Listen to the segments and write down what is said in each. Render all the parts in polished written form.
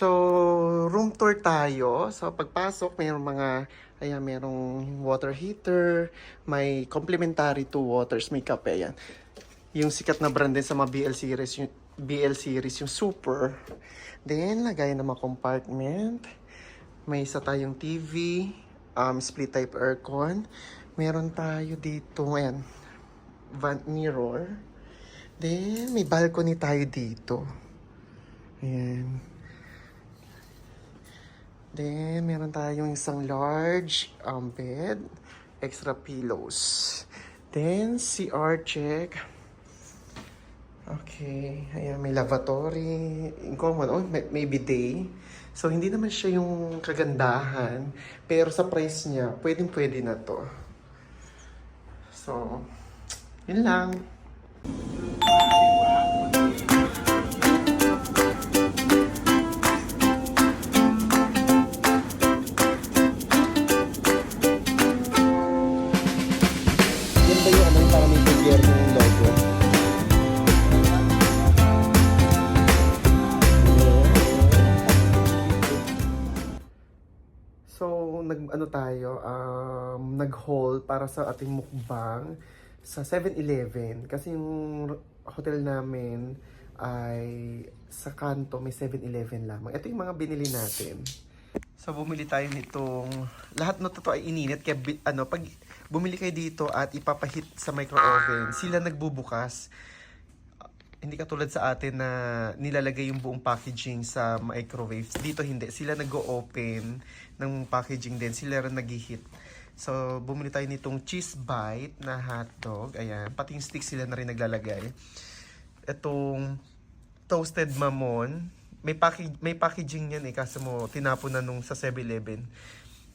So, room tour tayo. So, pagpasok, mayroong merong water heater, may complimentary 2 waters, may kape, yan. Yung sikat na brand din sa mga BL series, yung Super. Then, lagay ng mga compartment. May isa tayong TV, split type aircon. Meron tayo dito, ayan, vent mirror. Then, may balcony tayo dito. Ayan. Then, meron tayong isang large bed, extra pillows. Then, CR check. Okay, ayan, may lavatory. Common, may bidet. So, hindi naman siya yung kagandahan. Pero sa price niya, pwedeng-pwede na to. So, yun lang. Yan ba yung anong para may gobyerno yung logo? So, nag-haul para sa ating mukbang sa 7-Eleven. Kasi yung hotel namin ay sa kanto, may 7-Eleven lamang. Ito yung mga binili natin. So, bumili tayo nitong, lahat na to ay ininit. Kaya, pag bumili kayo dito at ipapahit sa micro oven, sila nagbubukas. Hindi katulad sa atin na nilalagay yung buong packaging sa microwave. Dito hindi. Sila nag-o-open ng packaging din. Sila rin nag-hit. So, bumili tayo nitong cheese bite na hotdog. Ayan. Pati yung stick sila na rin naglalagay. Itong toasted mamon. May packaging yan eh. Kasi mo, tinapon na nung sa 7-Eleven.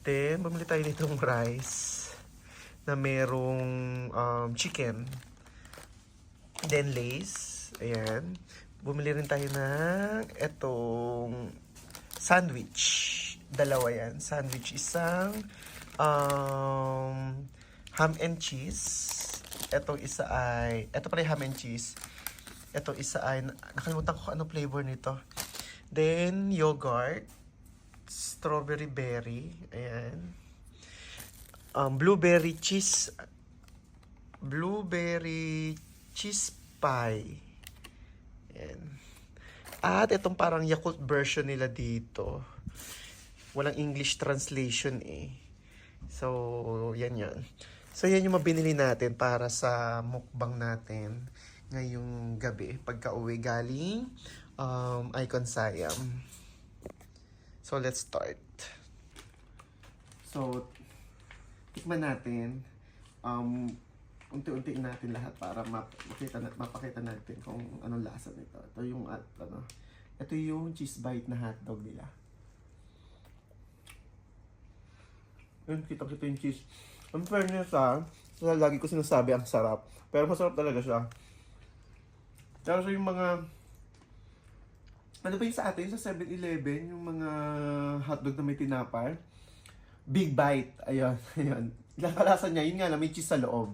Then, bumili tayo nitong rice na merong chicken. Then, Lay's. Ayan. Bumili rin tayo ng etong sandwich. Dalawa yan. Sandwich, isang ham and cheese. Etong isa ay, eto pala yung ham and cheese. Etong isa ay, nakalimutan ko anong flavor nito. Then, yogurt. Strawberry berry. Ayan. Blueberry cheese pie. Ayan. At itong parang Yakult version nila dito. Walang English translation eh. So, yan yan. So, yan yung mabinili natin para sa mukbang natin ngayong gabi. Pagka uwi galing Icon Siam. So, let's start. So, tikman natin. Unti-untiin natin lahat para mapakita natin kung anong lasa nito. Ito yung ito yung cheese bite na hotdog nila. Yun, kita-kita yung cheese. Ang fairness lagi ko sinasabi ang sarap. Pero masarap talaga siya. Pero so yung mga ano ba yung sa atin sa 7-Eleven, yung mga hotdog na may tinapay, big bite. Ayun, ayun. Ilang kalasa niya, yun nga lang, may cheese sa loob.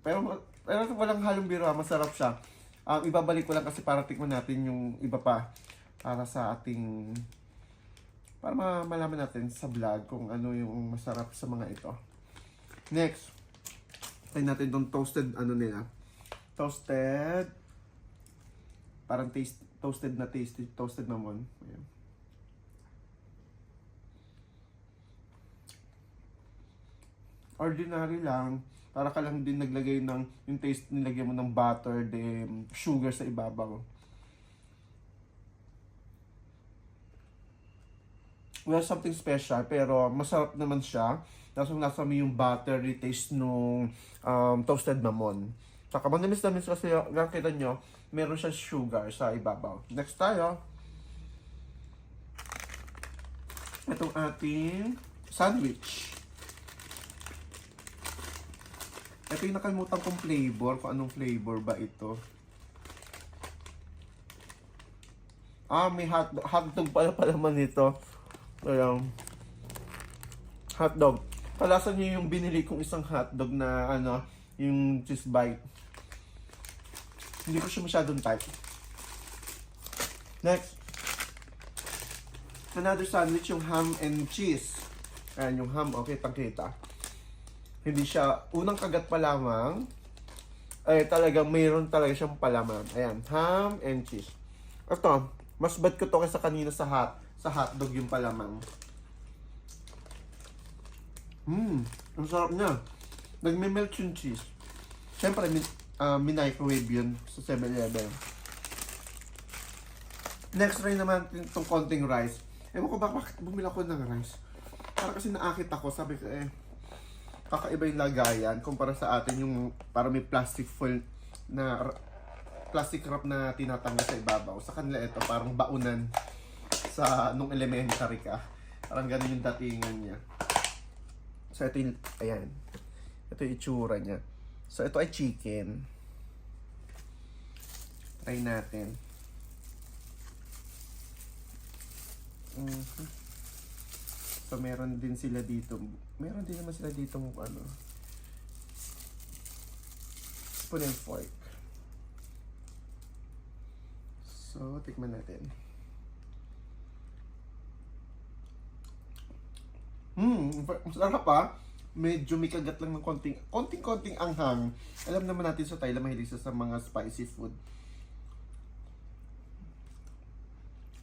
Pero walang halong biro, masarap siya. Ibabalik ko lang kasi para tikman natin yung iba pa para sa ating, para malaman natin sa vlog kung ano yung masarap sa mga ito. Next, try natin itong toasted nila. Toasted, parang toasted mamon. Ayan. Ordinary lang. Para ka lang din naglagay ng, yung taste, nilagyan mo ng butter, then sugar sa ibabaw. Well, something special, pero masarap naman siya. Tapos nasa mo yung buttery taste nung toasted mamon. Saka manamis-namis kasi, nakita nyo, meron siya sugar sa ibabaw. Next tayo. Itong ating sandwich. Ito yung nakalimutan kong flavor, kung anong flavor ba ito. May hotdog pala naman ito. Ayan. Hotdog. Palasan niyo yung binili kong isang hotdog na yung cheese bite. Hindi ko siya masyadong type. Next, Another sandwich, yung ham and cheese. Ayan, yung ham, okay, kitang-kita. Hindi siya, unang kagat pa lamang, ay talagang mayroon talaga siyang palaman. Ayan, ham and cheese. Ito, mas bad ko to kaysa kanina sa hotdog yung palamang. Ang sarap niya. Nagme-melt yung cheese. Siyempre, microwave yun sa 7-Eleven. Next try naman itong konting rice. Ewan ko bakit bumila ko ng rice. Para kasi naakit ako, sabi ko kakaiba yung lagayan kumpara sa atin yung para may plastic foil na plastic wrap na tinatanggal sa ibabaw. Sa kanila ito parang baunan sa nung elementary ka. Parang ganun yung datingan niya. So ito yung, ayan. Ito yung itsura niya. So ito ay chicken. Try natin. So meron din sila dito. Meron din naman sila dito ano. Spoon and fork. So tikman natin. Masarap pa. Medyo may kagat lang ng konting anghang. Alam naman natin sa Thailand mahilig sa mga spicy food.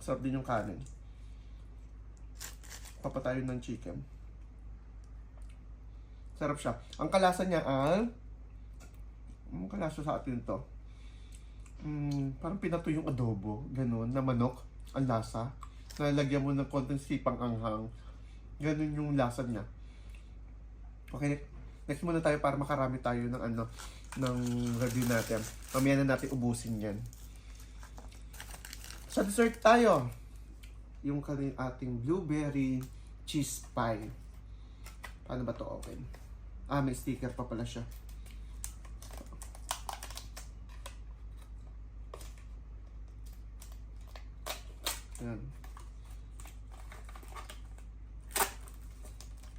Sarap din yung kanin. Papatayo ng chicken. Sarap siya. Ang kalasa niya ay ang kalasa sa atin to. Parang pinato yung adobo, ganun, na manok, ang lasa. Nalagyan mo ng konting sipang anghang. Ganun yung lasa niya. Okay, next muna tayo para makarami tayo ng ng review natin. Mamaya na natin ubusin yan. Sa dessert tayo. Yung ating blueberry cheese pie. Paano ba to open? May sticker pa pala siya. Yan.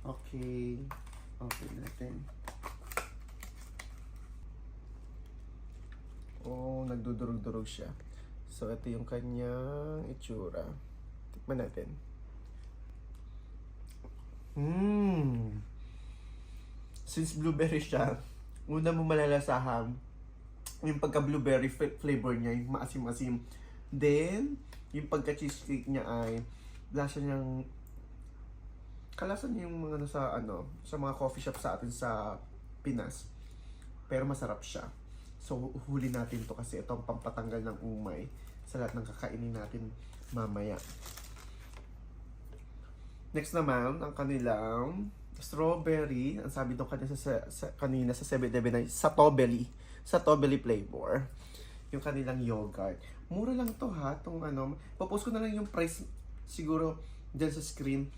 Okay. Okay natin. Nagdudurog-durog siya. So, ito yung kanyang itsura. Tikman natin. Since blueberry siya, una mo malalasahan yung pagka-blueberry flavor niya, yung maasim-asim. Then, yung pagka-cheesecake niya ay lasa niyang kalasa niya yung mga sa mga coffee shop sa atin sa Pinas. Pero masarap siya. So, huli natin to kasi ito ang pampatanggal ng umay sa lahat ng kakainin natin mamaya. Next naman, ang kanilang strawberry. Ang sabi doon kanina sa 7-Eleven ay Satobeli. Satobeli flavor. Yung kanilang yogurt. Mura lang to ha. Papost ko na lang yung price siguro dyan sa screen.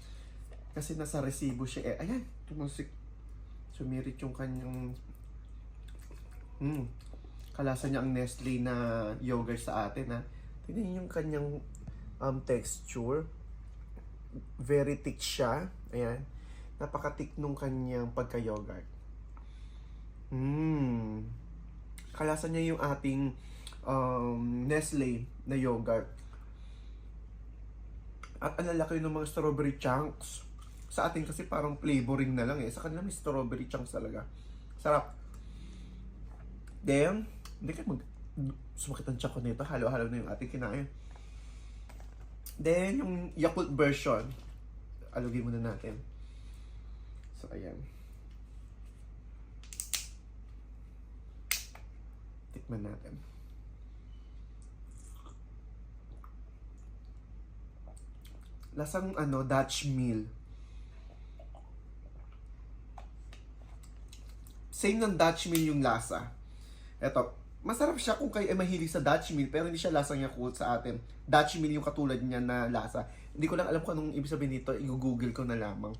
Kasi nasa resibo siya Ayan, tumusik. Sumirit yung kanyang kalasa niya ang Nestle na yogurt sa atin ha. Tignan yung kanyang texture. Very thick siya. Ayan. Napaka-thick nung kanyang pagka-yogurt. Kalasa niya yung ating Nestle na yogurt. At ang lalaki ng mga strawberry chunks. Sa atin kasi parang flavoring na lang Sa kanila may strawberry chunks talaga. Sarap. Then, hindi kayo sumakit ang chunk ko nito. Halo-halo na yung ating kinain. Then, yung Yakult version. Alugin muna natin. So, ayan. Tikman natin. Lasang Dutch meal. Same ng Dutch meal yung lasa. Eto, masarap siya kung kayo ay mahilig sa Dutch meal, pero hindi siya lasang Yakult sa atin. Dutch meal yung katulad niya na lasa. Hindi ko lang alam kung anong ibig sabihin nito. I-google ko na lamang.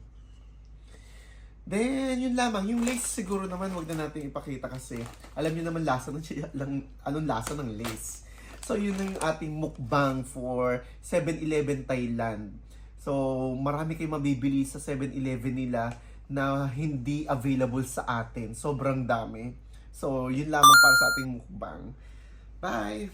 Then, yun lamang. Yung lace siguro naman, wag na natin ipakita kasi alam niyo naman anong lasa ng lace. So, yun yung ating mukbang for 7-Eleven Thailand. So, marami kayong mabibili sa 7-Eleven nila na hindi available sa atin. Sobrang dami. So, yun lamang para sa ating mukbang. Bye!